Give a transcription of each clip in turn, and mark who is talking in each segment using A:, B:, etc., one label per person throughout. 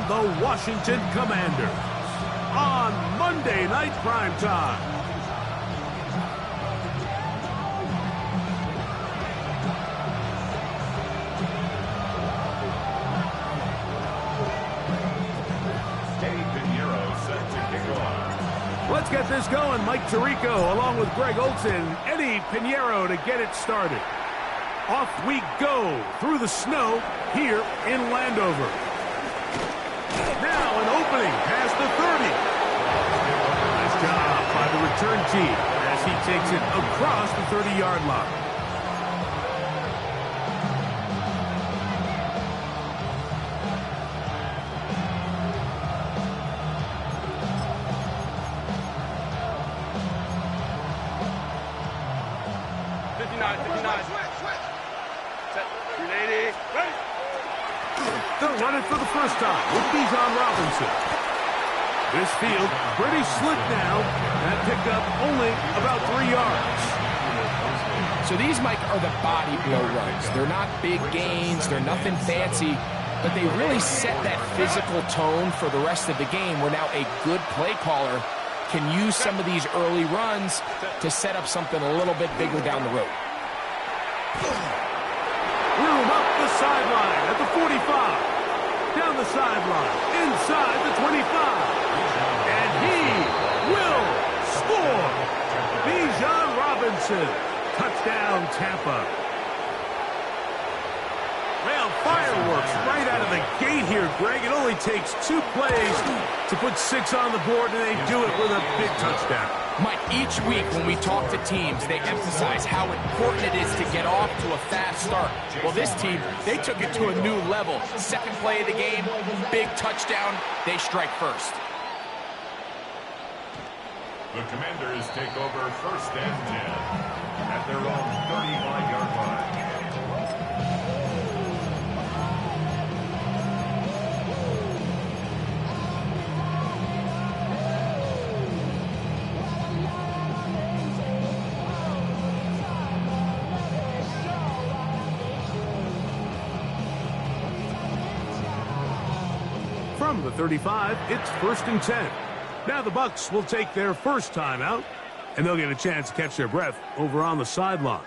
A: the Washington Commanders on Monday Night Primetime. Let's get this going. Mike Tirico along with Greg Olson, Eddie Pinheiro to get it started. Off we go through the snow here in Landover. Now an opening past the 30. Nice job by the return team as he takes it across the 30-yard line. They'll run it for the first time with Bijan Robinson. This field pretty slick now. That picked up only about 3 yards.
B: So these, Mike, are the body blow runs. They're not big gains. They're nothing fancy. But they really set that physical tone for the rest of the game where now a good play caller can use some of these early runs to set up something a little bit bigger down the road.
A: Room up the sideline at the 45. Down the sideline, inside the 25. And he will score. Bijan Robinson. Touchdown, Tampa. Well, fireworks right out of the gate here, Greg. It only takes 2 plays to put 6 on the board, and they do it with a big touchdown.
B: Mike, each week when we talk to teams, they emphasize how important it is to get off to a fast start. Well, this team, they took it to a new level. Second play of the game, big touchdown, they strike first.
C: The Commanders take over first and 10 at their own 35-yard line.
A: From the 35, it's first and 10. Now the Bucs will take their first time out, and they'll get a chance to catch their breath over on the sideline.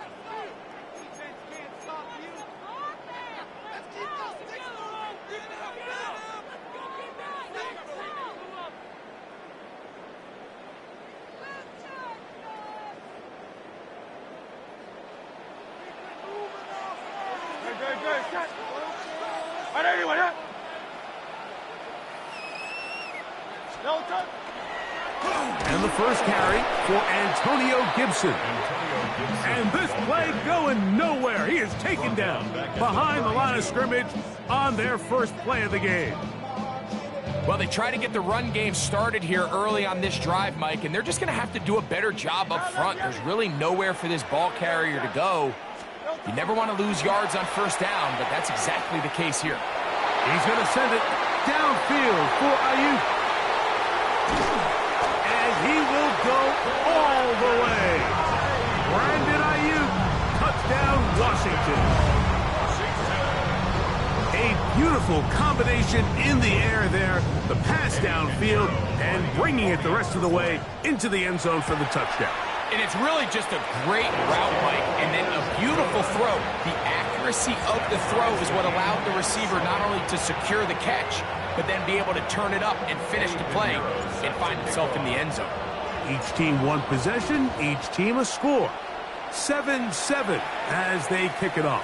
A: And the first carry for Antonio Gibson. And this play going nowhere. He is taken down behind the line of scrimmage on their first play of the game.
B: Well, they try to get the run game started here early on this drive, Mike, and they're just going to have to do a better job up front. There's really nowhere for this ball carrier to go. You never want to lose yards on first down, but that's exactly the case here.
A: He's going to send it downfield for Ayuk. And he will go all the way. Brandon Ayuk, touchdown Washington. A beautiful combination in the air there. The pass downfield and bringing it the rest of the way into the end zone for the touchdown.
B: And it's really just a great route, Mike, and then a beautiful throw. The accuracy of the throw is what allowed the receiver not only to secure the catch, but then be able to turn it up and finish the play and find himself in the end zone.
A: Each team one possession, each team a score. 7-7 as they kick it off.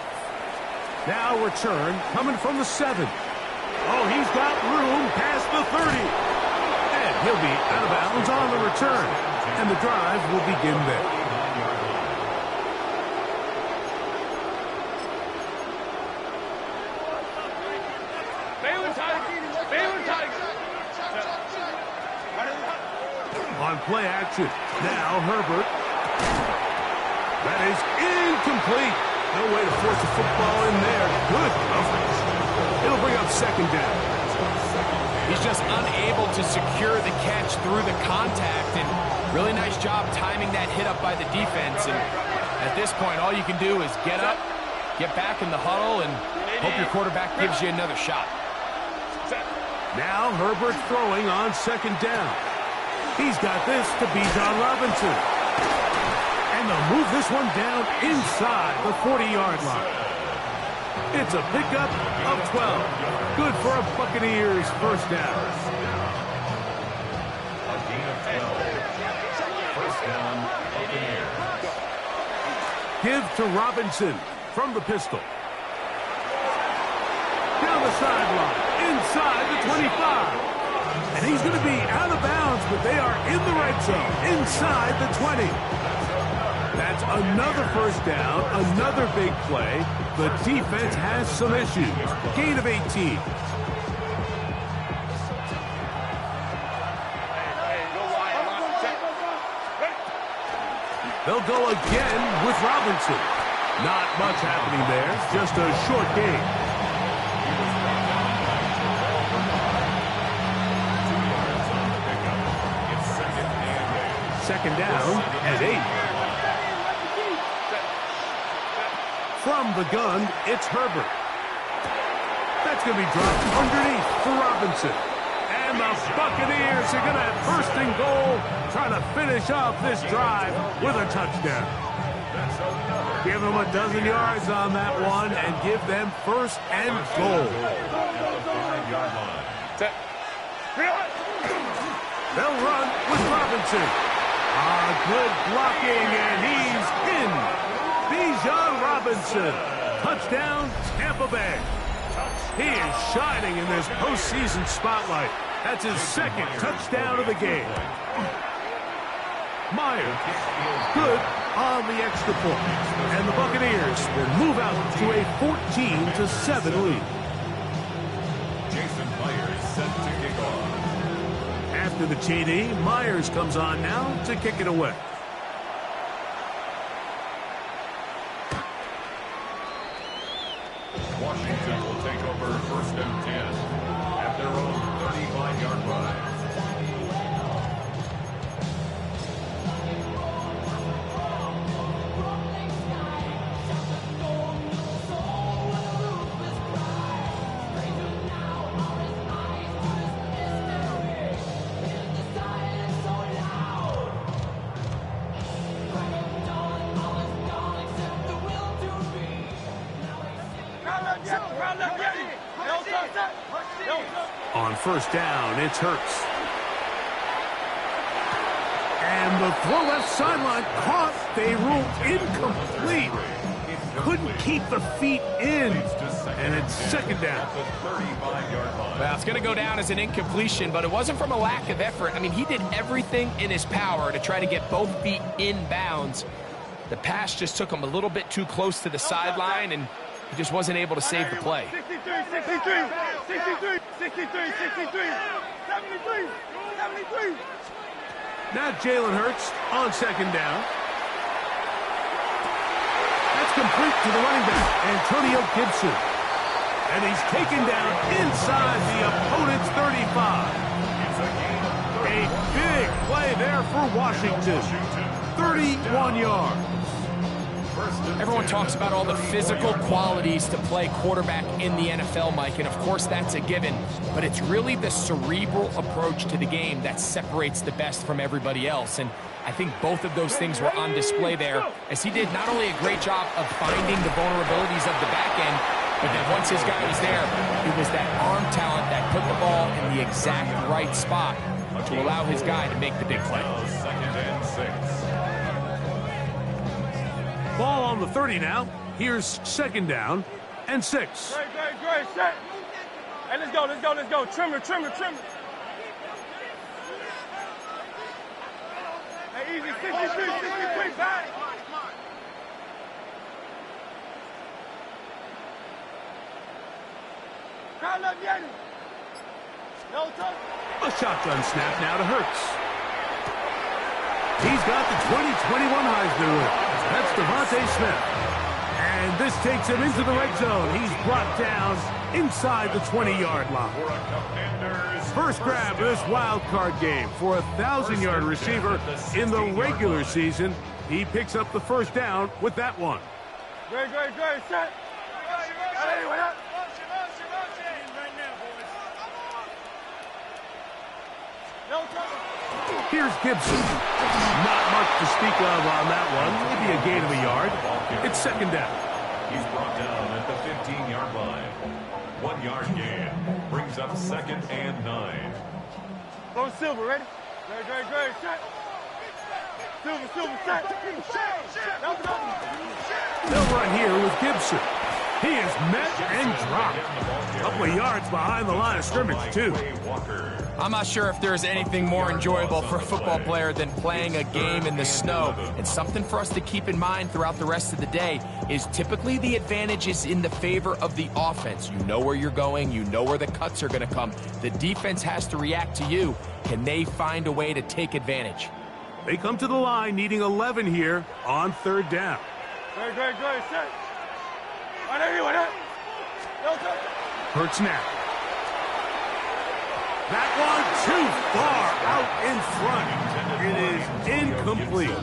A: Now return coming from the 7. Oh, he's got room past the 30. And he'll be out of bounds on the return. And the drive will begin there. On play action. Now Herbert. That is incomplete. No way to force a football in there. Good coverage. It'll bring up second down.
B: He's just unable to secure the catch through the contact, and really nice job timing that hit up by the defense. And at this point, all you can do is get up, get back in the huddle, and hope your quarterback gives you another shot.
A: Now Herbert throwing on second down. He's got this to Bijan Robinson. And they'll move this one down inside the 40-yard line. It's a pickup of 12. Good for a Buccaneers first down.
C: A gain of 12. First down, Buccaneers.
A: Give to Robinson from the pistol. Down the sideline, inside the 25. And he's going to be out of bounds, but they are in the red zone, inside the 20. That's another first down, another big play. The defense has some issues. Gain of 18. They'll go again with Robinson. Not much happening there, just a short gain. Second down and 8. From the gun, it's Herbert. That's going to be dropped underneath for Robinson. And the Buccaneers are going to have first and goal, trying to finish off this drive with a touchdown. Give them a dozen yards on that one and give them first and goal. They'll run with Robinson. Good blocking, and he's in. Bijan Robinson. Touchdown, Tampa Bay. He is shining in this postseason spotlight. That's his second touchdown of the game. Myers, good on the extra point. And the Buccaneers will move out to a 14-7 lead.
C: Jason Myers set to kick off.
A: After the TD, Myers comes on now to kick it away.
C: Washington will take over first and 10 at their own 35-yard line.
A: On first down, it's Hurts. And the throw left sideline caught. They ruled incomplete. Couldn't keep the feet in. And it's second down.
B: Well, it's going to go down as an incompletion, but it wasn't from a lack of effort. I mean, he did everything in his power to try to get both feet in bounds. The pass just took him a little bit too close to the sideline, and he just wasn't able to save the play.
D: 63, 63, 63, 73.
A: Now Jalen Hurts on second down. That's complete to the running back, Antonio Gibson. And he's taken down inside the opponent's 35. A big play there for Washington. 31 yards.
B: Everyone talks about all the physical qualities to play quarterback in the NFL, Mike, and of course that's a given, but it's really the cerebral approach to the game that separates the best from everybody else, and I think both of those things were on display there, as he did not only a great job of finding the vulnerabilities of the back end, but then once his guy was there, it was that arm talent that put the ball in the exact right spot to allow his guy to make the big play.
C: Second and 6.
A: Ball on the 30 now. Here's second down and 6.
D: Great, set. Hey, let's go. Trimmer. Hey, easy, 63, back. Crowd up, Yanni. No touch.
A: A shotgun snap now to Hurts. He's got the 2021 Heisman winner. That's Devontae Smith. And this takes him into the red zone. He's brought down inside the 20-yard line. First grab of this wild card game for a 1,000-yard receiver in the regular season. He picks up the first down with that one.
D: Great, set. Hey, what up?
A: Here's Gibson. Not much to speak of on that one. Maybe a gain of a yard. It's second down.
C: He's brought down at the 15-yard line. 1 yard gain. Brings up 2nd and 9.
D: Go Silver, ready? Ready, shut. Silver, set.
A: They'll run here with Gibson. He is met and dropped. A couple of yards behind the line of scrimmage, too.
B: I'm not sure if there's anything more enjoyable for a football player than playing a game in the snow. And something for us to keep in mind throughout the rest of the day is typically the advantage is in the favor of the offense. You know where you're going. You know where the cuts are going to come. The defense has to react to you. Can they find a way to take advantage?
A: They come to the line needing 11 here on third down.
D: Good, set.
A: Hurts now. That one too far out in front. It is incomplete.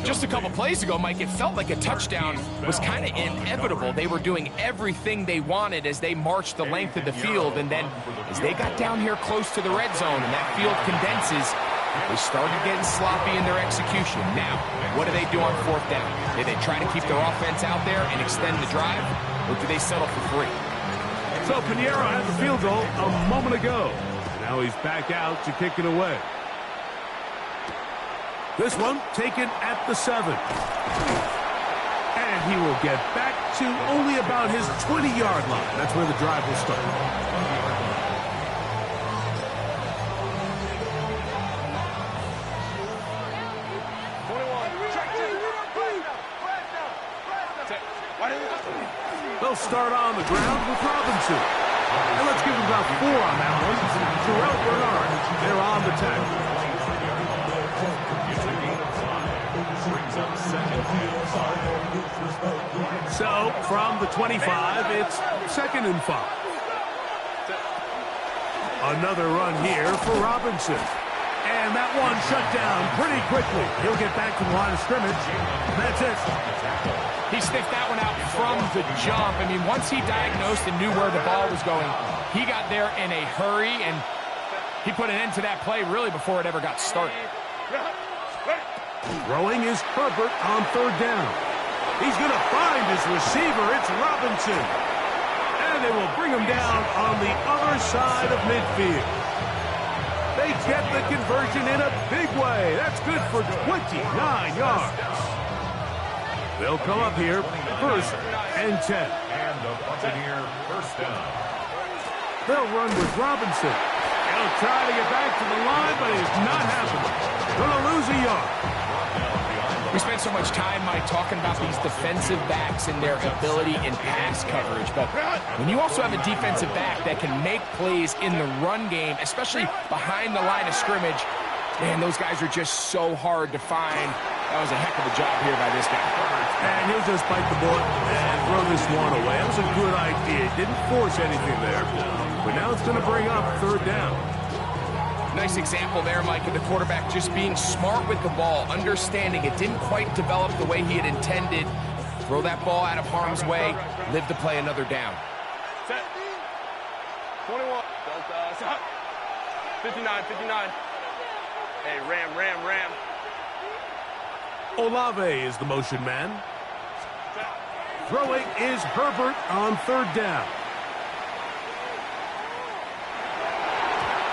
B: Just a couple plays ago, Mike, it felt like a touchdown was kind of inevitable. They were doing everything they wanted as they marched the length of the field, and then as they got down here close to the red zone and that field condenses, they started getting sloppy in their execution. Now, what do they do on fourth down? Do they try to keep their offense out there and extend the drive, or do they settle for 3?
A: So Pinheiro had the field goal a moment ago. Now he's back out to kick it away. This one taken at the 7. And he will get back to only about his 20-yard line. That's where the drive will start. They'll start on the ground with Robinson. And let's give him about 4 on that one. Terrell Bernard, they're on the tackle. So, from the 25, it's 2nd and 5. Another run here for Robinson. And that one shut down pretty quickly. He'll get back to the line of scrimmage. That's it.
B: He sniffed that one out from the jump. I mean, once he diagnosed and knew where the ball was going, he got there in a hurry, and he put an end to that play really before it ever got started.
A: Throwing is Herbert on third down. He's going to find his receiver. It's Robinson. And they will bring him down on the other side of midfield. They get the conversion in a big way. That's good for 29 yards. They'll come up here, 1st and 10.
C: And the Buccaneer first down.
A: They'll run with Robinson. He'll try to get back to the line, but it's not happening. Going to lose a yard.
B: We spent so much time, Mike, talking about these defensive backs and their ability in pass coverage. But when you also have a defensive back that can make plays in the run game, especially behind the line of scrimmage, man, those guys are just so hard to find. That was a heck of a job here by this guy.
A: And he'll just bite the bullet and throw this one away. That was a good idea. Didn't force anything there. But now it's going to bring up third down.
B: Nice example there, Mike, of the quarterback just being smart with the ball, understanding it didn't quite develop the way he had intended. Throw that ball out of harm's way, live to play another down.
D: Set. 21. 59. Hey, Ram.
A: Olave is the motion man. Throwing is Herbert on third down.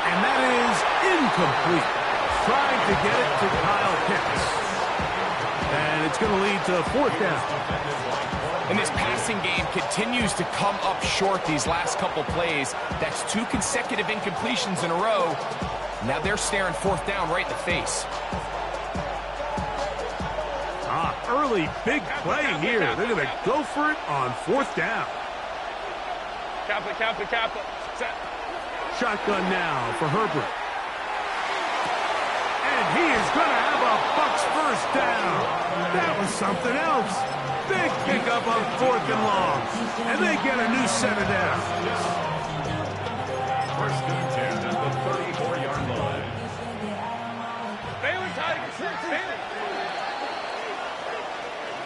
A: And that is incomplete. Trying to get it to Kyle Pitts. And it's going to lead to 4th down.
B: And this passing game continues to come up short these last couple plays. That's 2 consecutive incompletions in a row. Now they're staring 4th down right in the face.
A: Early big play here. They're going to go for it on 4th down.
D: Captain. Set.
A: Shotgun now for Herbert. And he is going to have a Bucs first down. That was something else. Big pickup on 4th and long. And they get a new set of downs.
C: 1st and 10 at the 34-yard line.
D: Bailey Tigers.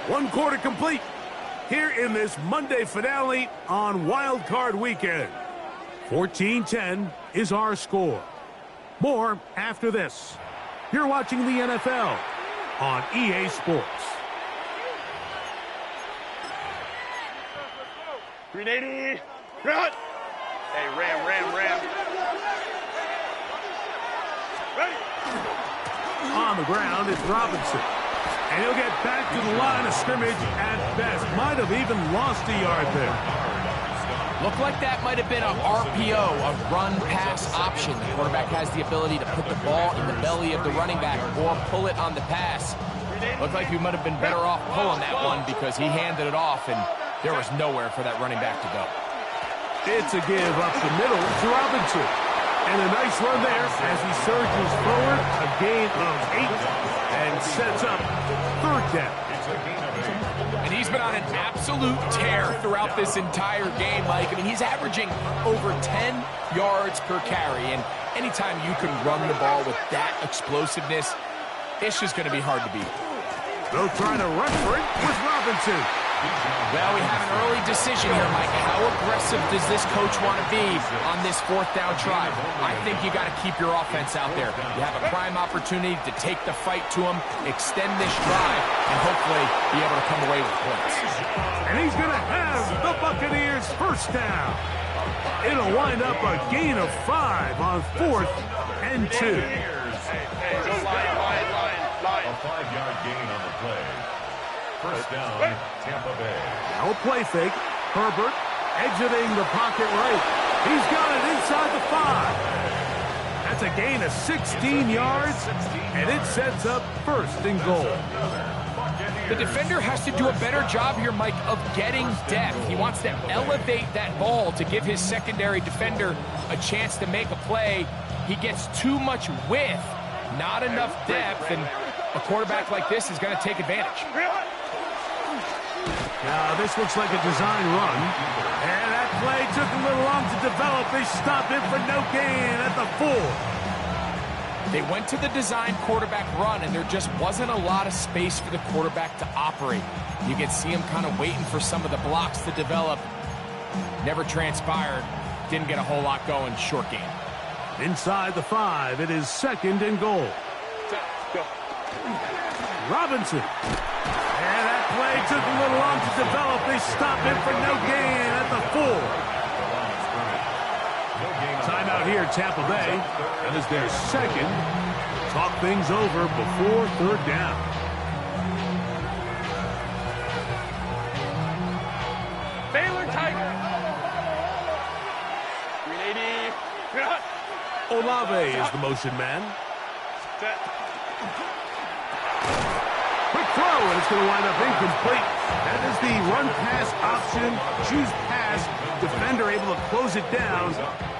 A: 1 quarter complete here in this Monday finale on Wild Card Weekend. 14-10 is our score. More after this. You're watching the NFL on EA Sports.
D: 380. Run. Hey, ram. Ready.
A: On the ground is Robinson. And he'll get back to the line of scrimmage at best. Might have even lost a yard there.
B: Looked like that might have been a RPO, a run-pass option. The quarterback has the ability to put the ball in the belly of the running back or pull it on the pass. Looked like he might have been better off pulling that one because he handed it off, and there was nowhere for that running back to go.
A: It's a give up the middle to Robinson. And a nice run there as he surges forward, a gain of 8, and sets up third down.
B: And he's been on an absolute tear throughout this entire game, Mike. I mean, he's averaging over 10 yards per carry, and anytime you can run the ball with that explosiveness, it's just going to be hard to beat.
A: They'll try to run for it with Robinson.
B: Well, we have an early decision here, Mike. How aggressive does this coach want to be on this fourth down try? I think you got to keep your offense out there. You have a prime opportunity to take the fight to him, extend this drive, and hopefully be able to come away with points.
A: And he's going to have the Buccaneers first down. It'll wind up a gain of 5 on 4th and 2.
C: A 5-yard gain on the play. First down, Tampa Bay.
A: Now a play fake. Herbert exiting the pocket right. He's got it inside the 5. That's a gain of 16 yards, and it sets up first and goal.
B: The defender has to do a better job here, Mike, of getting depth. He wants to elevate that ball to give his secondary defender a chance to make a play. He gets too much width, not enough depth, and a quarterback like this is going to take advantage.
A: Now, this looks like a design run. And that play took a little long to develop. They stopped it for no gain at the 4.
B: They went to the design quarterback run, and there just wasn't a lot of space for the quarterback to operate. You can see him kind of waiting for some of the blocks to develop. Never transpired. Didn't get a whole lot going. Short game.
A: Inside the 5, it is second and goal. Robinson. And that play took a little long to develop. They stopped it for no gain at the 4. Timeout here, Tampa Bay. That is their second. Talk things over before third down.
D: Baylor Tiger. 380.
A: Olave is the motion man.
D: Set.
A: Quick throw, and it's going to wind up incomplete. That is the run-pass option. Choose pass. Defender able to close it down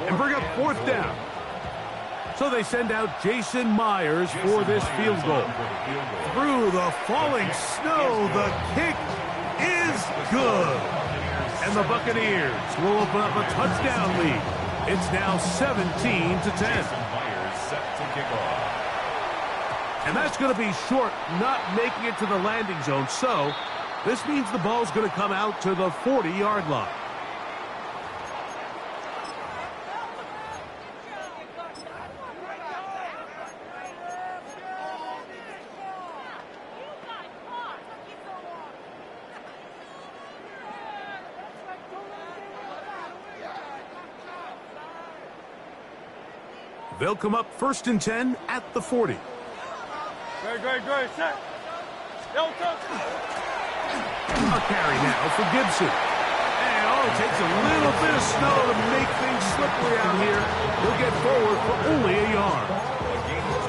A: and bring up fourth down. So they send out Jason Myers for this field goal. Through the falling snow, the kick is good. And the Buccaneers will open up a touchdown lead. It's now 17-10.
C: Myers set to kick off.
A: And that's going to be short, not making it to the landing zone. So this means the ball's going to come out to the 40-yard line. They'll come up first and 10 at the 40.
D: Great. Set.
A: A carry now for Gibson. And it takes a little bit of snow to make things slippery out here. He'll get forward for only a yard.
C: A gain of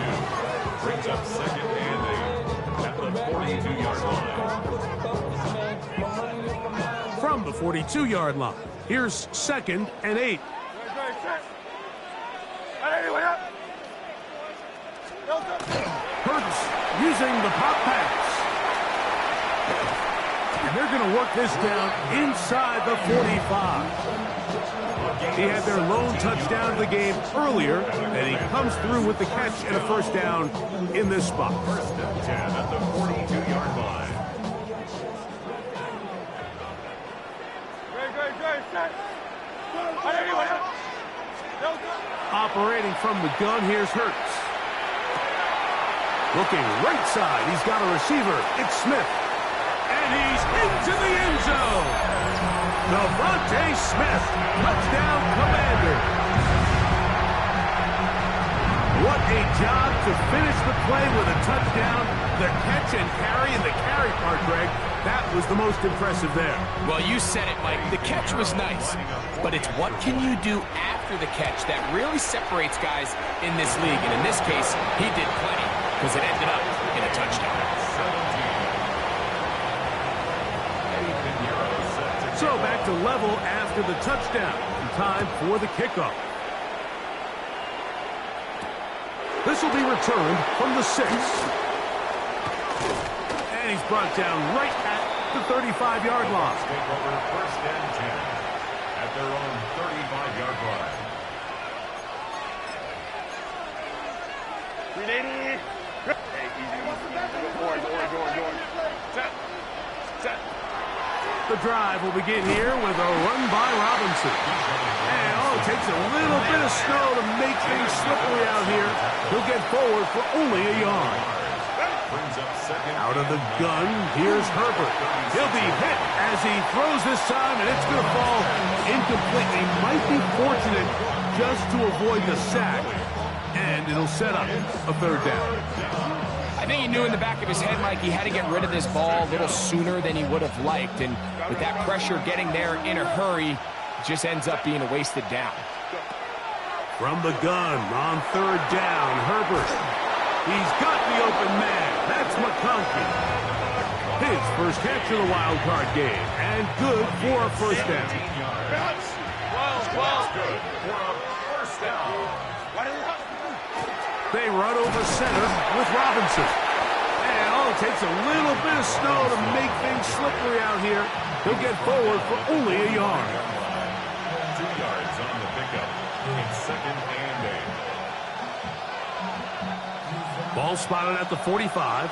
C: 2. Brings up second and 8 at the 42-yard line.
A: From the 42-yard line, here's second and 8.
D: Great. Set. Anyway, up.
A: Hurts using the pop pass. And they're going to work this down inside the 45. He had their lone touchdown of the game earlier, and he comes through with the catch and a first down in this spot.
C: First and 10 at the 42-yard line.
D: Great. Set. Anyway, up.
A: Operating from the gun, here's Hurts. Looking right side, he's got a receiver. It's Smith. And he's into the end zone. Devontae Smith, touchdown Commander. What a job to finish the play with a touchdown. The catch and the carry part, Greg, that was the most impressive there.
B: Well, you said it, Mike. The catch was nice, but it's what can you do after the catch that really separates guys in this league. And in this case, he did plenty because it ended up in a touchdown.
A: So back to level after the touchdown. Time for the kickoff. This will be returned from the 6. And he's brought down right at the 35-yard line.
C: Take over first and 10 at their own 35-yard line.
D: 380. Hey, easy. Going. Set.
A: The drive will begin here with a run by Robinson. And it takes a little bit of snow to make things slippery out here. He'll get forward for only a yard. Out of the gun, here's Herbert. He'll be hit as he throws this time, and it's going to fall incomplete. He might be fortunate just to avoid the sack, and it'll set up a third down.
B: I think he knew in the back of his head, Mike, he had to get rid of this ball a little sooner than he would have liked. And with that pressure getting there in a hurry, it just ends up being a wasted down.
A: From the gun on third down, Herbert. He's got the open man. That's McConkey. His first catch of the wild card game. And good for a first down.
C: Well, good for a first down.
A: They run over center with Robinson. And it takes a little bit of snow to make things slippery out here. He'll get forward for only a yard.
C: 2 yards on the pickup. It's second and 8.
A: Ball spotted at the 45.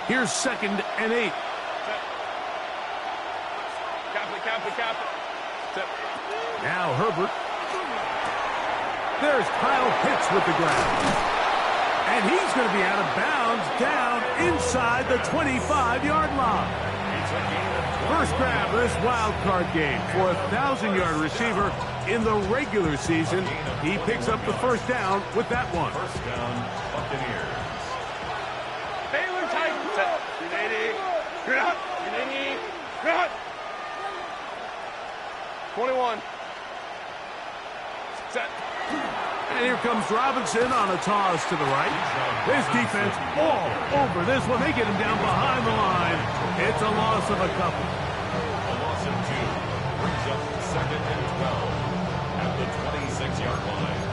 A: Here's second and 8.
D: Cap it.
A: Now Herbert. There's Kyle Pitts with the grab. And he's going to be out of bounds down inside the 25-yard line. First grab of this wild card game for a 1,000-yard receiver in the regular season. He picks up the first down with that one.
C: First down, Buccaneers.
D: Baylor Titans. 380. 21. Set.
A: And here comes Robinson on a toss to the right. This defense all over this one. They get him down behind the line. It's a loss of a couple.
C: A loss of 2 brings up second and 12 at the 26-yard line.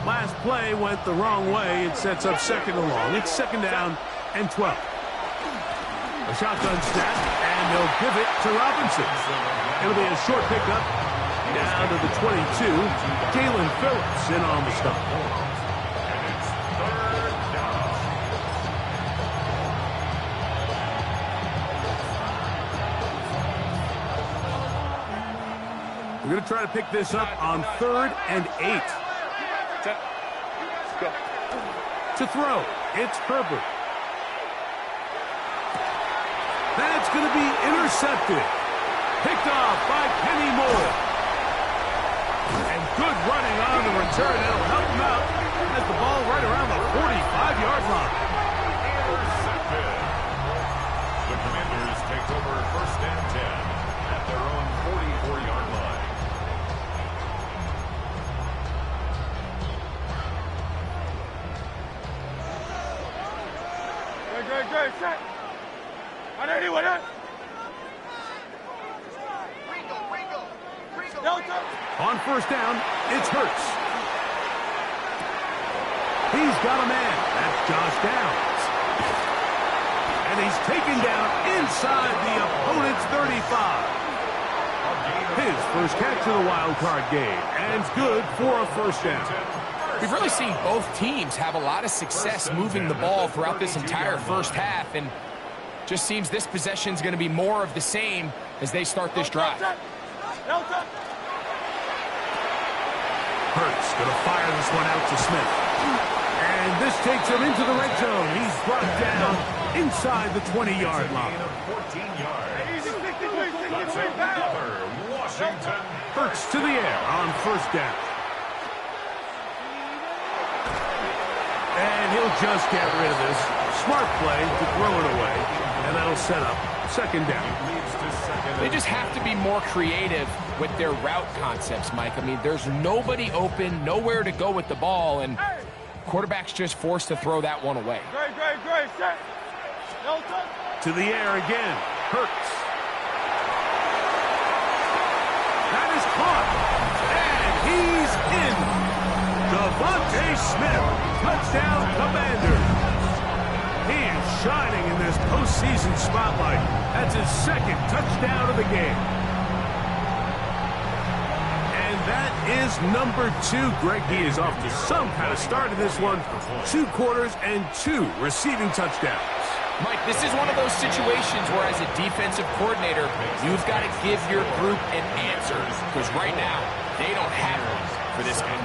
A: Last play went the wrong way. It sets up second and long. It's second down and 12. A shotgun snap, and they'll give it to Robinson. It'll be a short pickup down to the 22. Jalen Phillips in on the stop.
C: And it's third down.
A: We're going to try to pick this up on third and 8.
D: Go.
A: To throw, it's Herbert. That's going to be intercepted. Picked off by Kenny Moore. And good running on the return. It'll help him out. Has the ball right around the 45-yard line.
C: Intercepted. The Commanders take over first and 10 at their own 44-yard line.
D: Great. Set. 180, 180.
A: On first down, it's Hurts. He's got a man. That's Josh Downs. And he's taken down inside the opponent's 35. His first catch of the wild card game. And it's good for a first down.
B: We've really seen both teams have a lot of success moving the ball throughout this entire first half. And Just seems this possession's going to be more of the same as they start this drive.
A: Hurts going to fire this one out to Smith. And this takes him into the red zone. He's brought down inside the 20-yard line.
C: 14 yards. That's another Washington.
A: Hurts to the air on first down. And he'll just get rid of this. Smart play to throw it away. And that'll set up second down.
B: They just have to be more creative with their route concepts, Mike. I mean, there's nobody open, nowhere to go with the ball, and quarterback's just forced to throw that one away.
D: Great. Set.
A: To the air again. Hurts. That is caught. And he's in. Devontae Smith. Touchdown, Commanders. He is shining in this postseason spotlight. That's his second touchdown of the game. And that is number 2. Greg, he is off to some kind of start in this one. 2 quarters and 2 receiving touchdowns.
B: Mike, this is one of those situations where as a defensive coordinator, you've got to give your group an answer. Because right now, they don't have one for this game.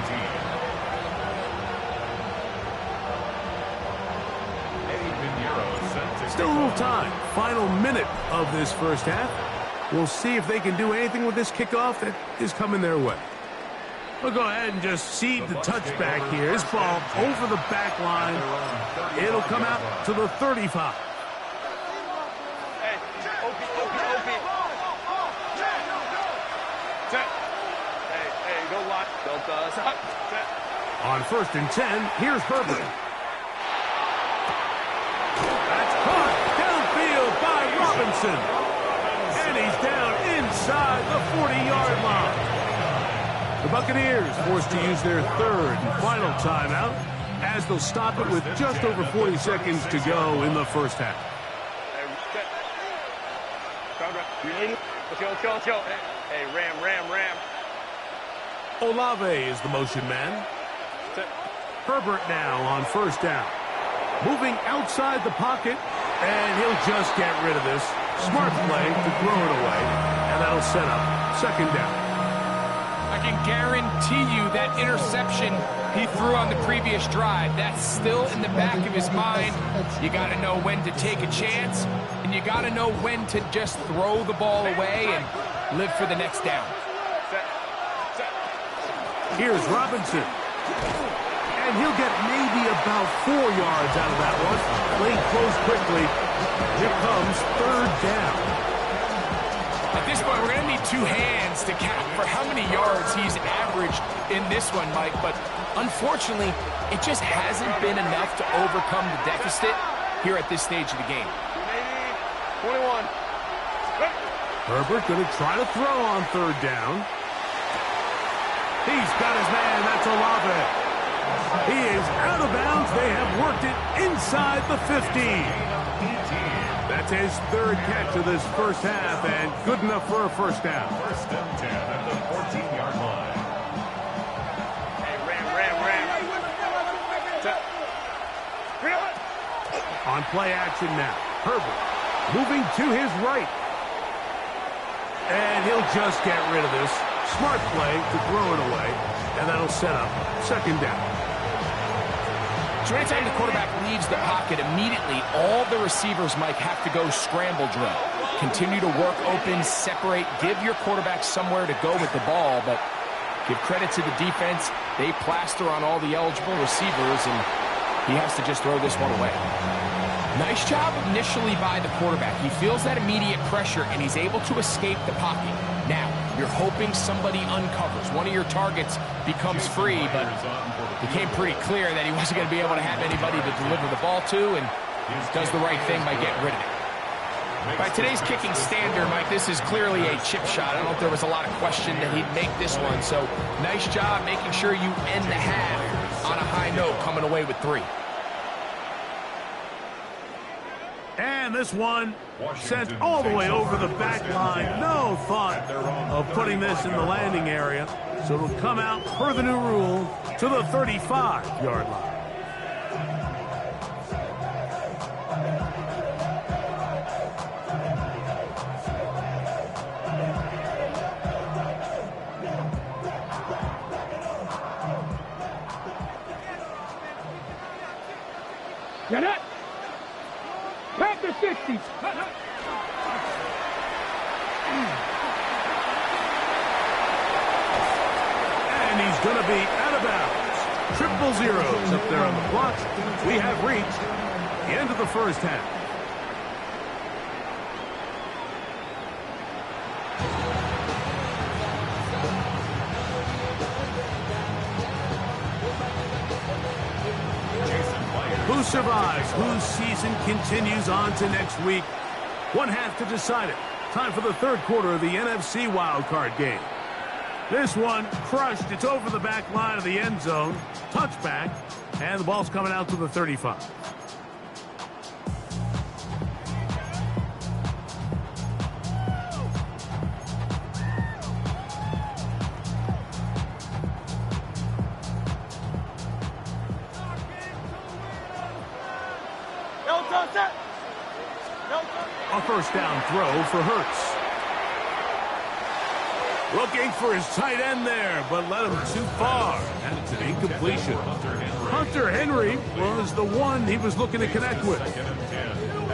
A: Still a little time. Final minute of this first half. We'll see if they can do anything with this kickoff that is coming their way. We'll go ahead and just seed the touchback here. This ball over the back line. It'll come out to the 35.
D: Hey, OP. Set. Hey, go watch. Don't stop. Set.
A: On first and 10, here's Herbert. That's caught downfield by Robinson. And he's down inside the 40-yard line. The Buccaneers forced to use their third and final timeout as they'll stop it with just over 40 seconds to go in the first half.
D: Chill. Hey, ram.
A: Olave is the motion man. Herbert now on first down. Moving outside the pocket, and he'll just get rid of this. Smart play to throw it away, and that'll set up second down.
B: I can guarantee you that interception he threw on the previous drive, that's still in the back of his mind. You got to know when to take a chance, and you got to know when to just throw the ball away and live for the next down.
A: Here's Robinson. And he'll get maybe about 4 yards out of that one. Played close quickly. Here comes third down.
B: At this point, we're going to need 2 hands to count for how many yards he's averaged in this one, Mike. But unfortunately, it just hasn't been enough to overcome the deficit here at this stage of the game.
D: 21.
A: Herbert going to try to throw on third down. He's got his man. That's Olave. He is out of bounds. They have worked it inside the 15. That's his third catch of this first half, and good enough for a first down.
C: First and 10 at the 14-yard line.
D: Hey, ram.
A: On play action now. Herbert moving to his right. And he'll just get rid of this. Smart play to throw it away, and that'll set up second down.
B: So anytime the quarterback leaves the pocket, immediately all the receivers, Mike, have to go scramble drill. Continue to work open, separate, give your quarterback somewhere to go with the ball, but give credit to the defense. They plaster on all the eligible receivers, and he has to just throw this one away. Nice job initially by the quarterback. He feels that immediate pressure, and he's able to escape the pocket. Now, you're hoping somebody uncovers. One of your targets becomes free, but it became pretty clear that he wasn't going to be able to have anybody to deliver the ball to, and does the right thing by getting rid of it. By today's kicking standard, Mike, this is clearly a chip shot. I don't know if there was a lot of question that he'd make this one, so nice job making sure you end the half on a high note, coming away with 3.
A: And this one sent all the way over the back line. No thought of putting this in the landing area. So it'll come out, per the new rule, to the 35-yard line.
D: Get it? Panther 60.
A: And he's going to be out of bounds. Triple zeros up there on the clock. We have reached the end of the first half. Who survives? Whose season continues on to next week? One half to decide it. Time for the third quarter of the NFC wildcard game. This one crushed. It's over the back line of the end zone. Touchback. And the ball's coming out to the 35. A first down throw for Hurts. Looking for his tight end there, but led him too far. And it's an incompletion. Hunter Henry was the one he was looking to connect with.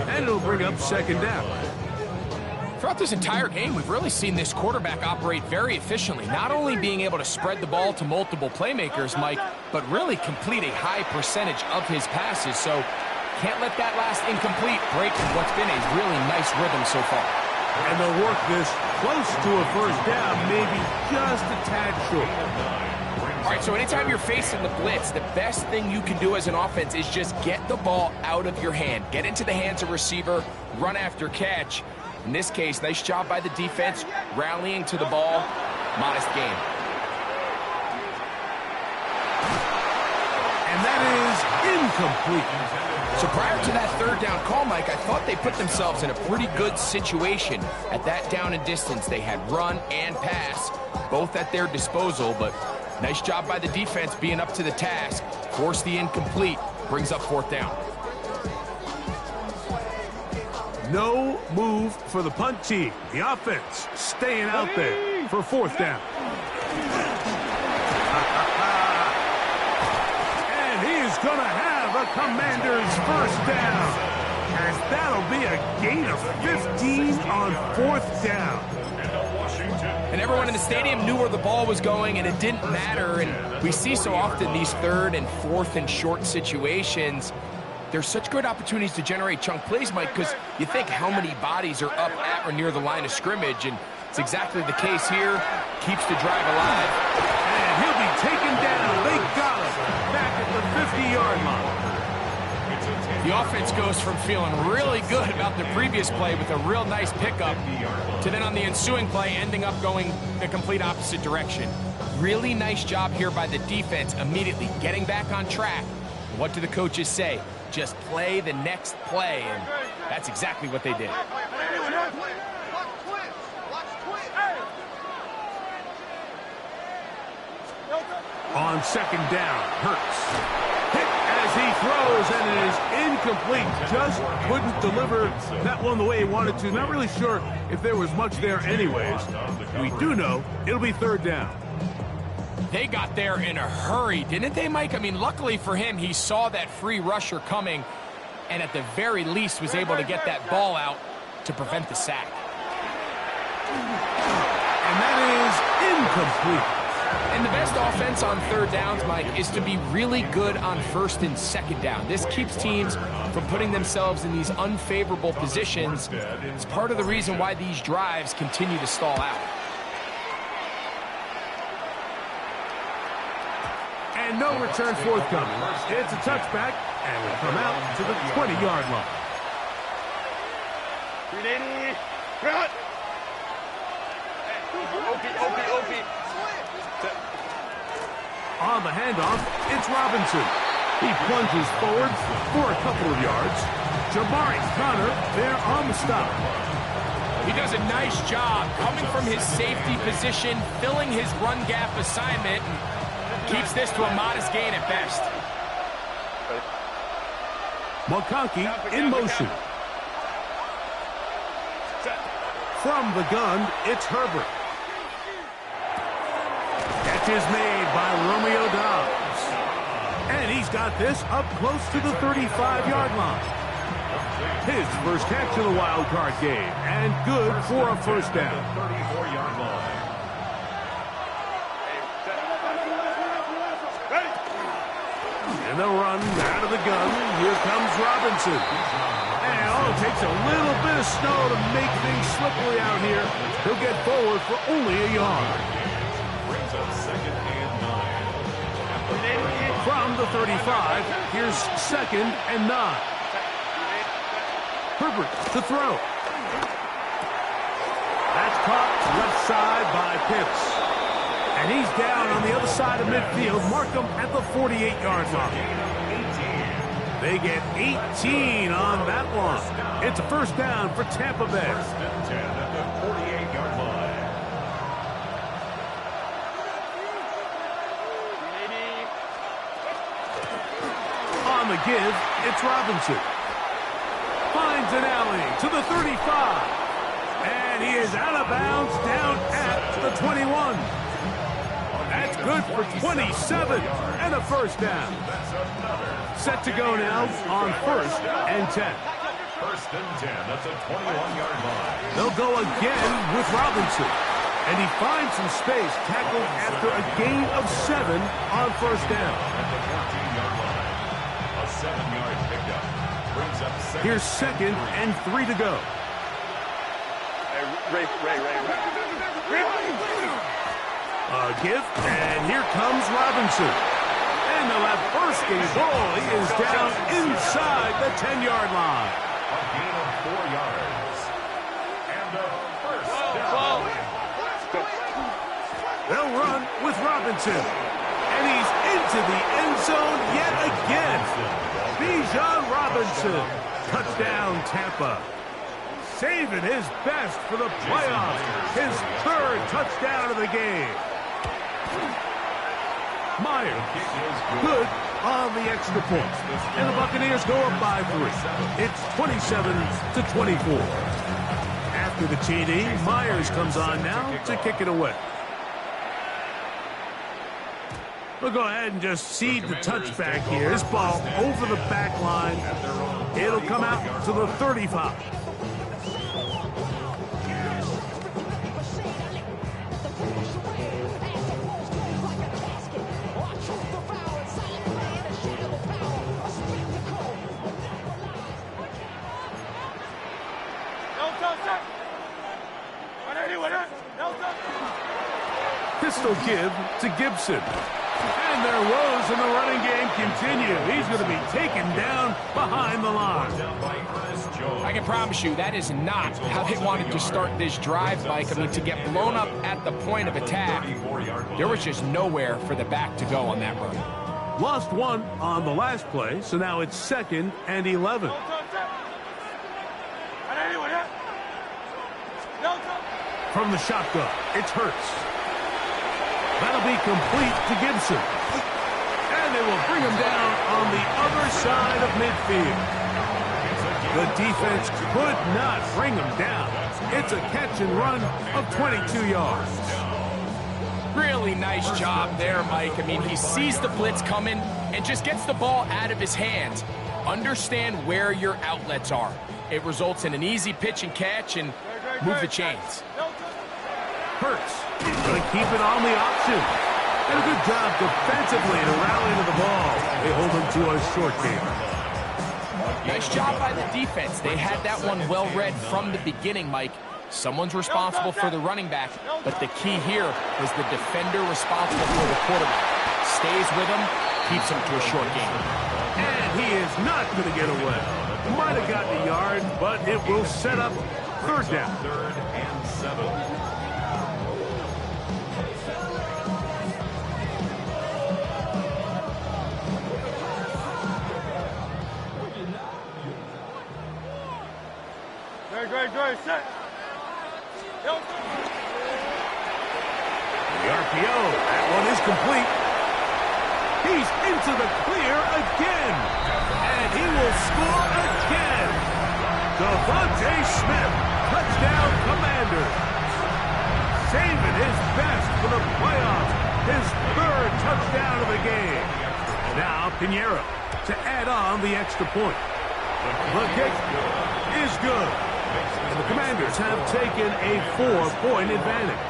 A: And it'll bring up second down.
B: Throughout this entire game, we've really seen this quarterback operate very efficiently, not only being able to spread the ball to multiple playmakers, Mike, but really complete a high percentage of his passes. So can't let that last incomplete break what's been a really nice rhythm so far.
A: And they'll work this close to a first down, maybe just a tad short.
B: All right, so anytime you're facing the blitz, the best thing you can do as an offense is just get the ball out of your hand. Get into the hands of receiver, run after catch. In this case, nice job by the defense, rallying to the ball. Modest game.
A: And that is incomplete.
B: So prior to that third down call, Mike, I thought they put themselves in a pretty good situation. At that down and distance, they had run and pass, both at their disposal, but nice job by the defense being up to the task. Force the incomplete, brings up fourth down.
A: No move for the punt team. The offense staying out there for fourth down. And he's going to have a Commander's first down. As that'll be a gain of 15 on fourth down.
B: And everyone in the stadium knew where the ball was going, and it didn't matter. And we see so often these third and fourth and short situations. There's such good opportunities to generate chunk plays, Mike, because you think how many bodies are up at or near the line of scrimmage, and it's exactly the case here. Keeps the drive alive.
A: And he'll be taken down. They got him back at the 50-yard line.
B: The offense goes from feeling really good about the previous play with a real nice pickup to then on the ensuing play ending up going the complete opposite direction. Really nice job here by the defense, immediately getting back on track. What do the coaches say? Just play the next play, and that's exactly what they did.
A: On second down, Hurts. Hit as he throws, and it is incomplete. Just couldn't deliver that one the way he wanted to. Not really sure if there was much there anyways. We do know it'll be third down.
B: They got there in a hurry, didn't they, Mike? I mean, luckily for him, he saw that free rusher coming, and at the very least was able to get that ball out to prevent the sack.
A: And that is incomplete.
B: And the best offense on third downs, Mike, is to be really good on first and second down. This keeps teams from putting themselves in these unfavorable positions. It's part of the reason why these drives continue to stall out.
A: And no return forthcoming. It's a touchback, and will come out to the 20-yard line.
D: 380. Cut. Okay.
A: On the handoff, it's Robinson. He plunges forward for a couple of yards. Jabari Connor there on the stop.
B: He does a nice job coming from his safety position, filling his run gap assignment, and keeps this to a modest gain at best.
A: McConkey in motion. From the gun, it's Herbert. Catch is made by Romeo Dobbs. And he's got this up close to the 35-yard line. His first catch of the wild card game, and good for a first down.
C: 34-yard line.
A: And they'll run out of the gun. Here comes Robinson. And it takes a little bit of snow to make things slippery out here. He'll get forward for only a yard.
C: Brings up 2nd and 9.
A: From the 35, here's 2nd and 9. Herbert to throw. That's caught left side by Pitts. And he's down on the other side of midfield. Mark him at the 48-yard line. They get 18 on that one. It's a first down for Tampa Bay.
C: 1st and 10 at the 48-yard line.
A: On the give, it's Robinson. Finds an alley to the 35. And he is out of bounds down at the 21. That's good for 27 and a first down. Set to go now on 1st and 10.
C: 1st and 10 at the 21-yard line.
A: They'll go again with Robinson. And he finds some space tackled after a gain of 7 on first down.
C: At the 14-yard line. A 7-yard pickup. Brings up 2nd.
A: Here's 2nd and 3 to go.
D: Ray.
A: A give, and here comes Robinson. And they'll have first and goal. He is down inside the 10-yard line.
C: A gain of 4 yards. And a first down.
A: They'll run with Robinson. And he's into the end zone yet again. Bijan Robinson. Touchdown, Tampa. Saving his best for the playoffs. His 3rd touchdown of the game. Myers, good on the extra point. And the Buccaneers go up by 3. It's 27-24. After the TD, Myers comes on now to kick it away. We'll go ahead and just cede the touchback here. This ball over the back line. It'll come out to the 35. Pistol give to Gibson. And their woes in the running game continue. He's going to be taken down behind the line.
B: I can promise you that is not how they wanted to start this drive, Mike. I mean, to get blown up at the point of attack, there was just nowhere for the back to go on that run.
A: Lost 1 on the last play, so now it's 2nd and 11. From the shotgun, it's Hurts. That'll be complete to Gibson. And they will bring him down on the other side of midfield. The defense could not bring him down. It's a catch and run of 22 yards.
B: Really nice job there, Mike. I mean, he sees the blitz coming and just gets the ball out of his hands. Understand where your outlets are. It results in an easy pitch and catch and move the chains.
A: Hurts going to keep it on the option. And a good job defensively to rally to the ball. They hold him to a short game.
B: Nice job by the defense. They had that one well read from the beginning, Mike. Someone's responsible for the running back, but the key here is the defender responsible for the quarterback. Stays with him, keeps him to a short game.
A: And he is not going to get away. Might have gotten a yard, but it will set up 3rd down.
C: 3rd and 7.
D: Great, set.
A: The RPO, that one is complete. He's into the clear again. And he will score again. Devontae Smith, touchdown Commander. Saving his best for the playoffs. His 3rd touchdown of the game. Now Pinheiro to add on the extra point. The kick is good. And the Commanders have taken a 4-point advantage.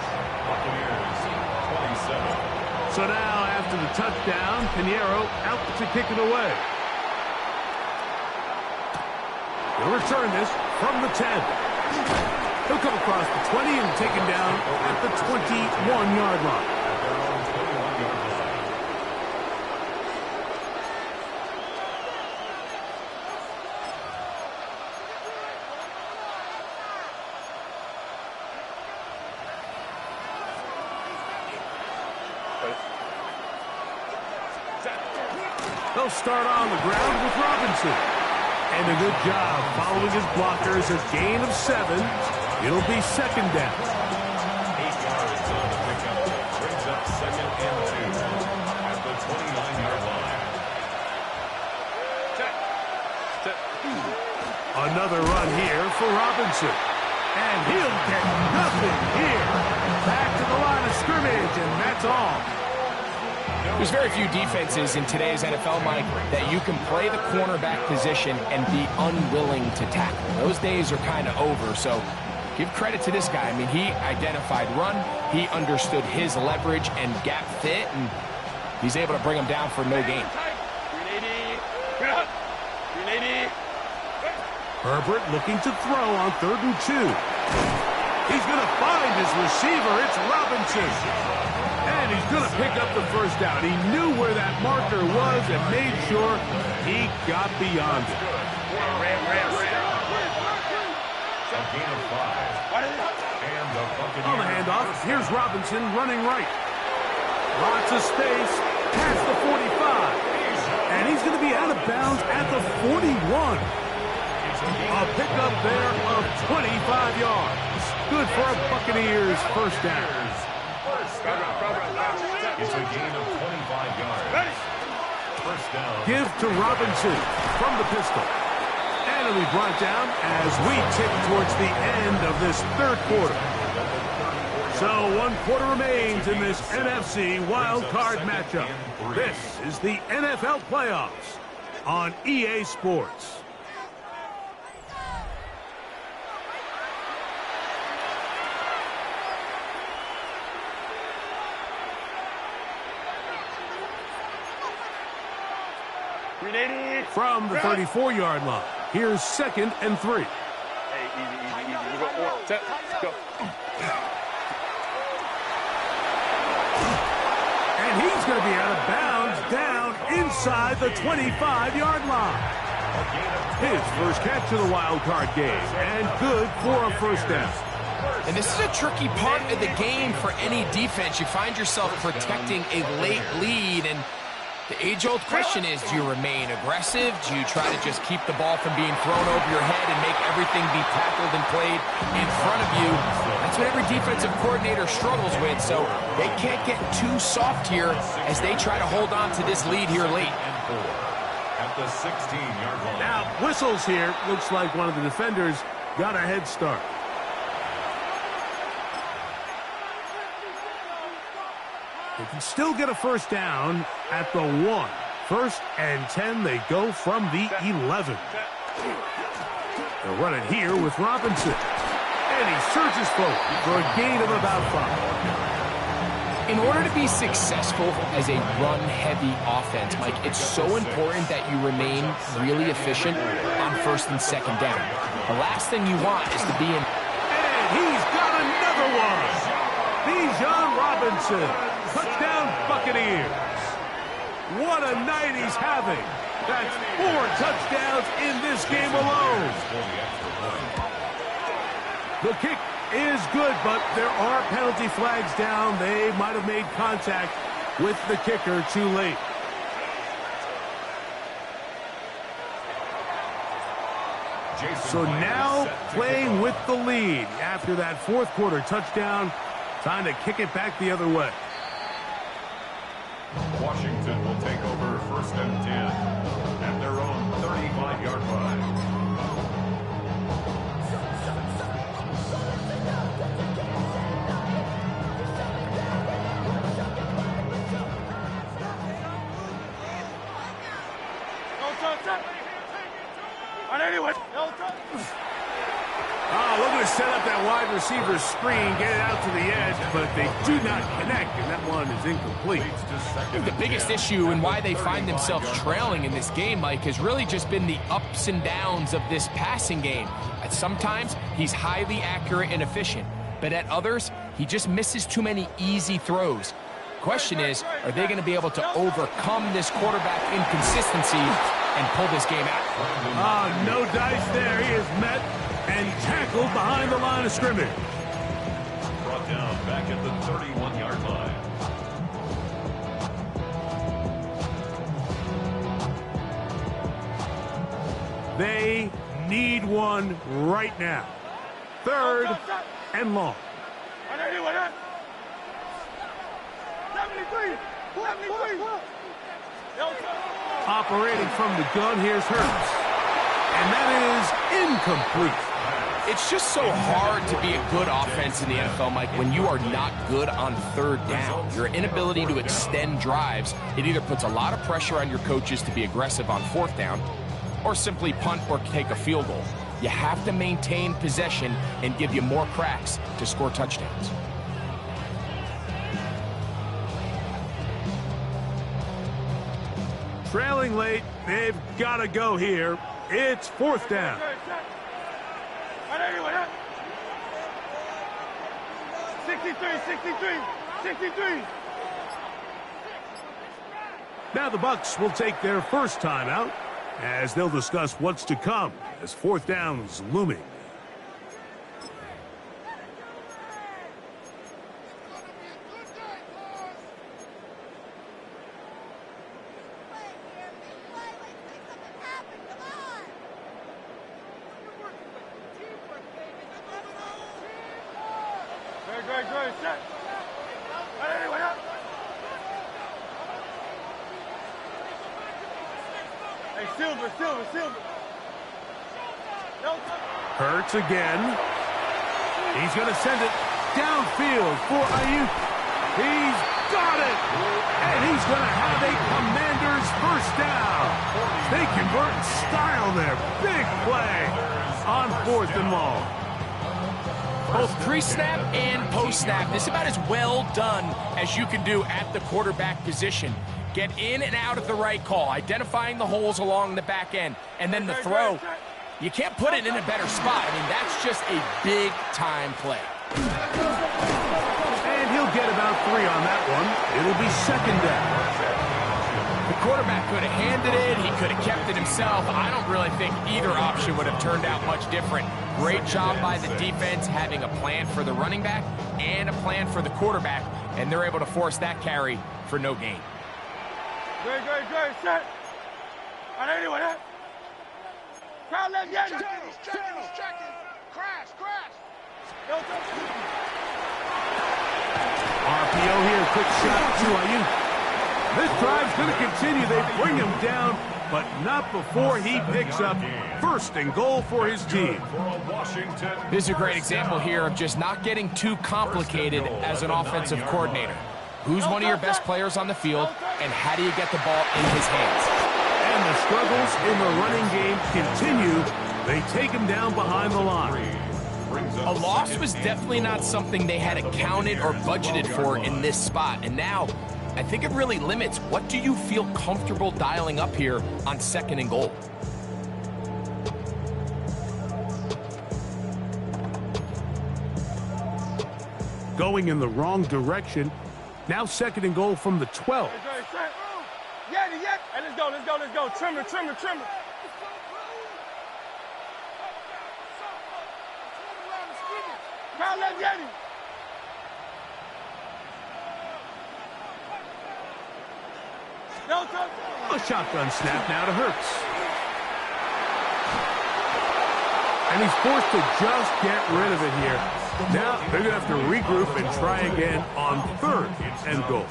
A: So now, after the touchdown, Pinheiro out to kick it away. He'll return this from the 10. He'll come across the 20 and taken down at the 21-yard line. They'll start on the ground with Robinson. And a good job following his blockers. A gain of 7. It'll be second down.
C: 8 yards on the pickup. Brings up second and 2 at the 29-yard line.
A: Another run here for Robinson. And he'll get nothing here. Back to the line of scrimmage, and that's all.
B: There's very few defenses in today's NFL, Mike, that you can play the cornerback position and be unwilling to tackle. Those days are kind of over, so give credit to this guy. I mean, he identified run, he understood his leverage and gap fit, and he's able to bring him down for no gain.
A: Herbert looking to throw on 3rd and 2. He's going to find his receiver. It's Robinson. And he's going to pick up the first down. He knew where that marker was and made sure he got beyond it.
C: A gain of 5. And the Buccaneers.
A: On the handoff, here's Robinson running right. Lots of space past the 45. And he's going to be out of bounds at the 41. A pickup there of 25 yards. Good for a Buccaneers first down.
C: It's a gain of 25 yards. First down.
A: Give to Robinson from the pistol. And it'll be brought down as we tick towards the end of this third quarter. So 1 quarter remains in this NFC wild card matchup. This is the NFL playoffs on EA Sports. From the 34-yard line, here's 2nd and 3.
D: Hey, easy. We go 1, 2, go.
A: And he's going to be out of bounds down inside the 25-yard line. His first catch of the wild card game, and good for a first down.
B: And this is a tricky part of the game for any defense. You find yourself protecting a late lead, and the age-old question is, do you remain aggressive? Do you try to just keep the ball from being thrown over your head and make everything be tackled and played in front of you? That's what every defensive coordinator struggles with, so they can't get too soft here as they try to hold on to this lead here late.
C: At the 16-yard line.
A: Now, whistles here. Looks like one of the defenders got a head start. They can still get a first down at the 1. 1st and 10, they go from the 11. They'll run it here with Robinson. And he surges forward for a gain of about 5.
B: In order to be successful as a run-heavy offense, Mike, it's so important that you remain really efficient on 1st and 2nd down. The last thing you want is to be in...
A: And he's got another one. Bijan Robinson. Touchdown, Buccaneers. What a night he's having. That's 4 touchdowns in this game alone. The kick is good, but there are penalty flags down. They might have made contact with the kicker too late. So now playing with the lead after that 4th quarter touchdown. Time to kick it back the other way.
C: Washington will take over 1st and 10 at their own 35-yard line.
A: receivers screen, get it out to the edge, but they do not connect, and that one is incomplete.
B: I think the biggest issue and why they find themselves trailing in this game, Mike, has really just been the ups and downs of this passing game. At sometimes, he's highly accurate and efficient, but at others, he just misses too many easy throws. Question is, are they going to be able to overcome this quarterback inconsistency and pull this game out?
A: No dice there. He is met and tackled behind the line of scrimmage.
C: Brought down back at the 31-yard line.
A: They need one right now. 3rd and long.
D: 73.
A: Operating from the gun, here's Hurts. And that is incomplete.
B: It's just so hard to be a good offense in the NFL, Mike, when you are not good on 3rd down. Your inability to extend drives, it either puts a lot of pressure on your coaches to be aggressive on 4th down or simply punt or take a field goal. You have to maintain possession and give you more cracks to score touchdowns.
A: Trailing late, they've got to go here. It's 4th down.
D: 63.
A: Now the Bucs will take their first time out as they'll discuss what's to come as 4th down's looming.
D: Great, set. Hey, Silver.
A: Hurts again. He's going to send it downfield for Ayuk. He's got it. And he's going to have a Commanders first down. They convert in style there. Big play on 4th and long.
B: Both pre-snap and post-snap, this is about as well done as you can do at the quarterback position. Get in and out of the right call, identifying the holes along the back end, and then the throw. You can't put it in a better spot. I mean, that's just a big-time play.
A: And he'll get about 3 on that one. It'll be 2nd down.
B: The quarterback could have handed it. He could have kept it himself. I don't really think either option would have turned out much different. Great job by the defense having a plan for the running back and a plan for the quarterback, and they're able to force that carry for no gain.
D: Great, set. Crowd left, yeah. Checking. Crash.
A: RPO here, quick shot to Ayuk. This drive's going to continue. They bring him down, but not before he picks up 1st and goal for his team.
B: This is a great example here of just not getting too complicated as an offensive coordinator. Who's one of your best players on the field, and how do you get the ball in his hands?
A: And the struggles in the running game continue. They take him down behind the line.
B: A loss was definitely not something they had accounted or budgeted for in this spot, and now I think it really limits what do you feel comfortable dialing up here on 2nd and goal.
A: Going in the wrong direction. Now 2nd and goal from the 12.
D: Yeah. Hey, let's go. Trimmer. Crowd left, Yeti.
A: A shotgun snap now to Hurts. And he's forced to just get rid of it here. Now they're going to have to regroup and try again on 3rd and goal.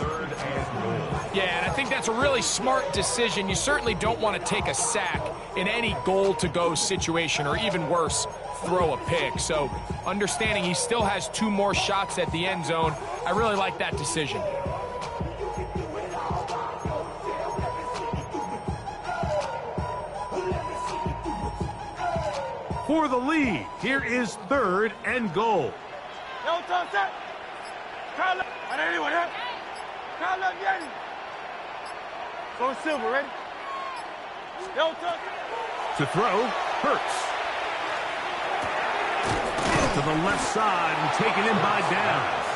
B: Yeah, and I think that's a really smart decision. You certainly don't want to take a sack in any goal-to-go situation, or even worse, throw a pick. So understanding he still has 2 more shots at the end zone, I really like that decision.
A: For the lead, here is 3rd and goal.
D: Yo, turn set. Turn left. Anyone here? Turn left, Yanni. Going silver, ready? Yo, turn.
A: To throw, Hurts. To the left side and taken in by Downs.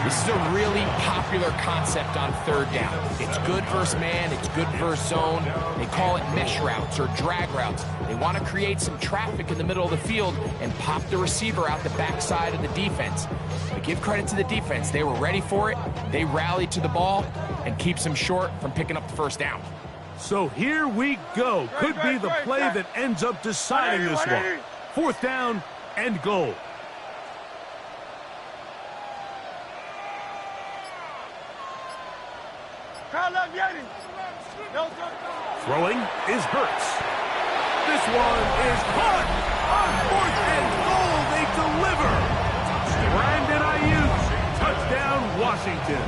B: This is a really popular concept on third down. It's good versus man, it's good versus zone. They call it mesh routes or drag routes. They want to create some traffic in the middle of the field and pop the receiver out the backside of the defense. But give credit to the defense. They were ready for it. They rallied to the ball and keeps them short from picking up the first down.
A: So here we go. Could be the play that ends up deciding this one. 4th down and goal. Throwing is Hurts. This one is caught on 4th and goal. They deliver. Brandon Ayuk, touchdown Washington.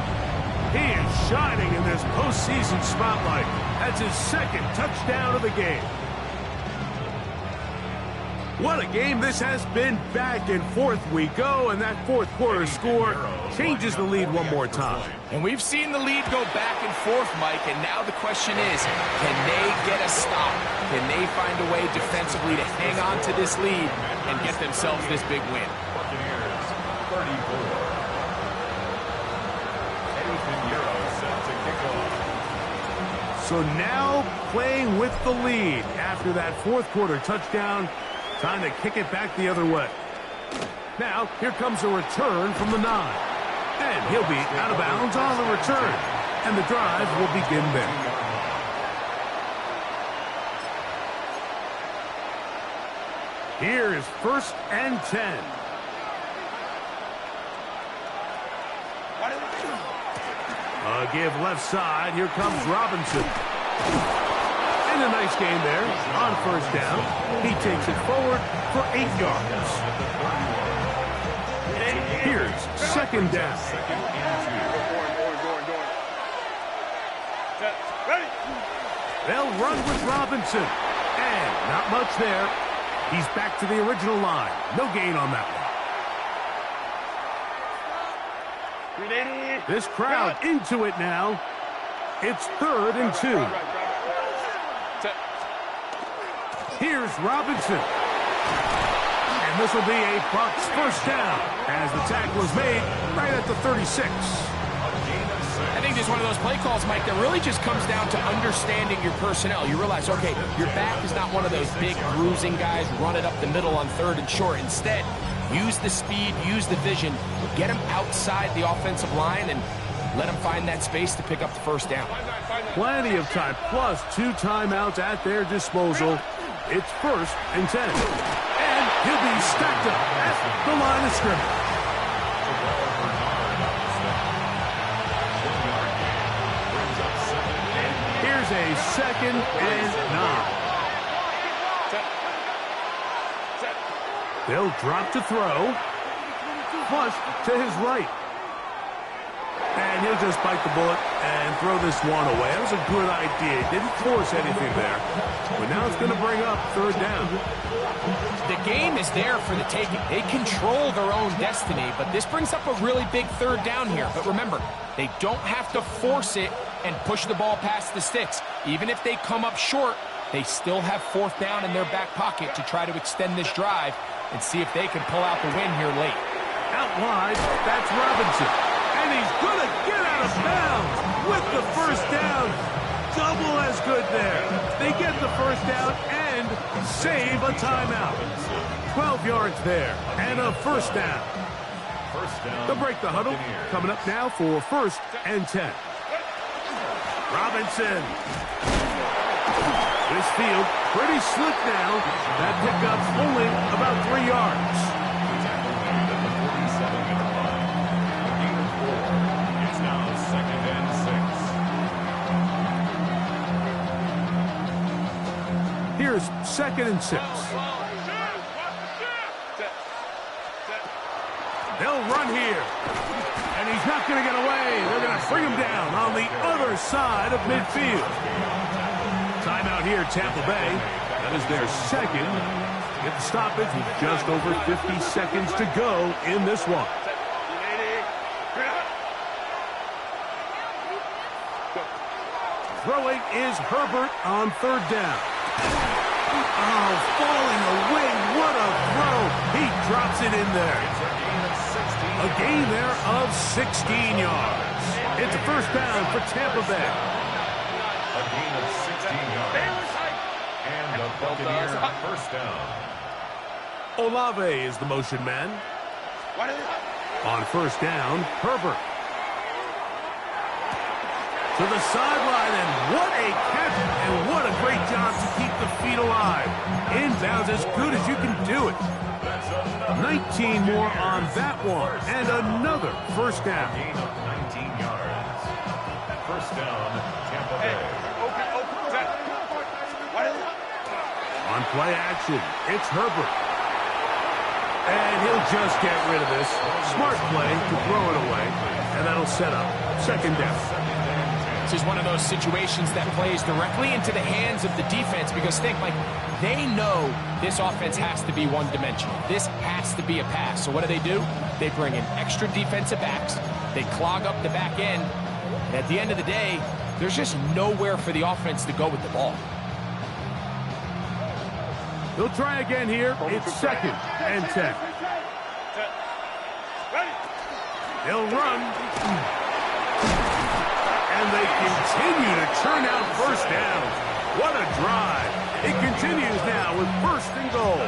A: He is shining in this postseason spotlight. That's his 2nd touchdown of the game. What a game this has been. Back and forth we go, and that 4th quarter score changes the lead one more time.
B: And we've seen the lead go back and forth, Mike, and now the question is, can they get a stop? Can they find a way defensively to hang on to this lead and get themselves this big win?
C: Buccaneers 34. Eddie Pinheiro set to kick off.
A: So now playing with the lead after that 4th quarter touchdown. Time to kick it back the other way. Now, here comes a return from the 9. And he'll be out of bounds on the return. And the drive will begin there. Here is 1st and 10. Give left side. Here comes Robinson. And a nice game there on 1st down. He takes it forward for 8 yards. Here's 2nd down. They'll run with Robinson. And not much there. He's back to the original line. No gain on that one. This crowd into it now. It's 3rd and 2. Here's Robinson. And this will be a Bucs 1st down as the tackle is made right at the 36.
B: I think this is one of those play calls, Mike, that really just comes down to understanding your personnel. You realize, okay, your back is not one of those big bruising guys, run it up the middle on 3rd and short. Instead, use the speed, use the vision, get them outside the offensive line and let them find that space to pick up the 1st down.
A: Plenty of time, plus 2 timeouts at their disposal. It's 1st and 10. And he'll be stacked up at the line of scrimmage. Here's a 2nd and 9. They'll drop to throw. Flush to his right. And he'll just bite the bullet and throw this one away. That was a good idea. Didn't force anything there. But now it's going to bring up 3rd down.
B: The game is there for the taking. They control their own destiny, but this brings up a really big 3rd down here. But remember, they don't have to force it and push the ball past the sticks. Even if they come up short, they still have 4th down in their back pocket to try to extend this drive and see if they can pull out the win here late.
A: Out wide, that's Robinson. And he's going to get out of bounds with the 1st down. Double as good there. They get the 1st down and save a timeout. 12 yards there and a 1st down. They'll break the huddle. Coming up now for 1st and 10. Robinson. This field pretty slick now. That pickup's only about 3 yards.
C: It's now 2nd and 6.
A: Here's 2nd and 6. They'll run here. And he's not going to get away. They're going to bring him down on the other side of midfield. Timeout here, Tampa Bay. That is their 2nd. get the stoppage with just over 50 seconds to go in this one. Throwing is Herbert on third down. Oh, falling away. What a throw. He drops it in there. A gain there of 16 yards. It's a first down for Tampa Bay.
C: A gain of 16 yards. And the Buccaneers first down.
A: Olave is the motion man. On first down, Herbert. To the sideline, and what a catch, and what a great job to keep the feet alive. Inbounds as good as you can do it. 19 more on that one, and another first down.
C: Gain of 19 yards. First down, Tampa Bay.
A: On play action, it's Herbert. And he'll just get rid of this. Smart play to throw it away, and that'll set up second down.
B: This is one of those situations that plays directly into the hands of the defense because think, like, they know this offense has to be one-dimensional. This has to be a pass. So what do? They bring in extra defensive backs. They clog up the back end. And at the end of the day, there's just nowhere for the offense to go with the ball.
A: They'll try again here. It's second and 10. They'll run. And they continue to churn out first downs. What a drive. It continues now with first and goal.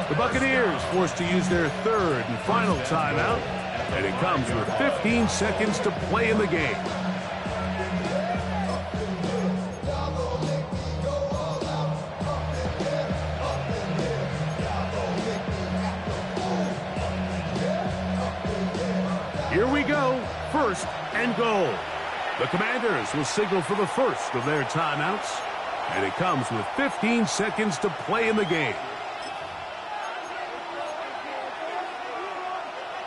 A: The Buccaneers forced to use their third and final timeout. And it comes with 15 seconds to play in the game. Here we go. First and goal. The Commanders will signal for the first of their timeouts. And it comes with 15 seconds to play in the game.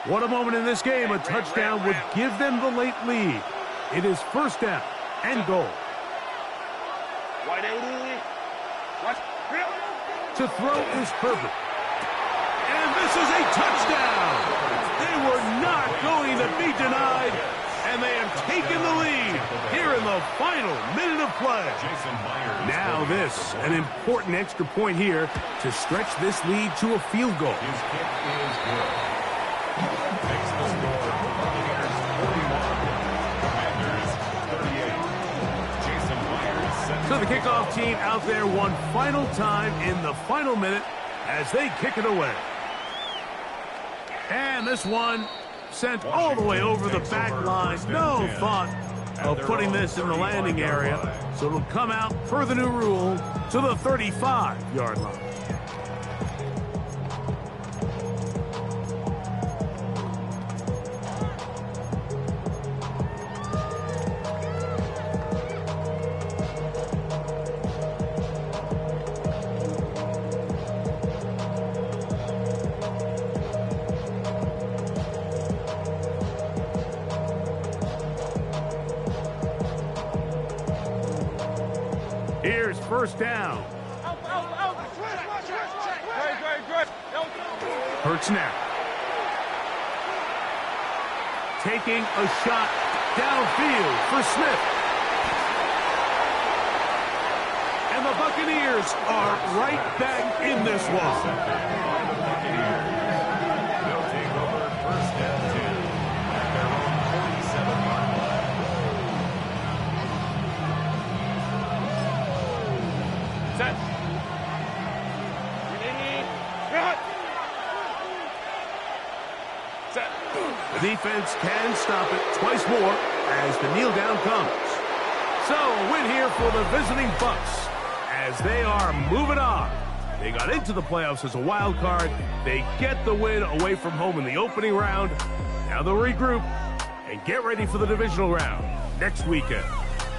A: What a moment in this game. A touchdown would give them the late lead. It is first down and goal. To throw is Herbert. And this is a touchdown. They were not going to be denied. And they have taken the lead here in the final minute of play. Now this, an important extra point here to stretch this lead to a field goal.
C: His kick is good. Makes the score Buccaneers 41, Commanders 38. Jason Myers sends
A: So the kickoff team out there one final time in the final minute as they kick it away. And this one sent all the way over the back line. No thought of putting this in the landing area. So it'll come out per the new rule to the 35-yard line. Here's first down. Hurts now. Taking a shot downfield for Smith. And the Buccaneers are right back in this one.
C: They'll take over first and 10 at their own 47-yard line.
D: Set. Set.
A: The defense can stop it twice more as the kneel down comes. So a win here for the visiting Bucs as they are moving on. They got into the playoffs as a wild card. They get the win away from home in the opening round. Now they'll regroup and get ready for the divisional round next weekend.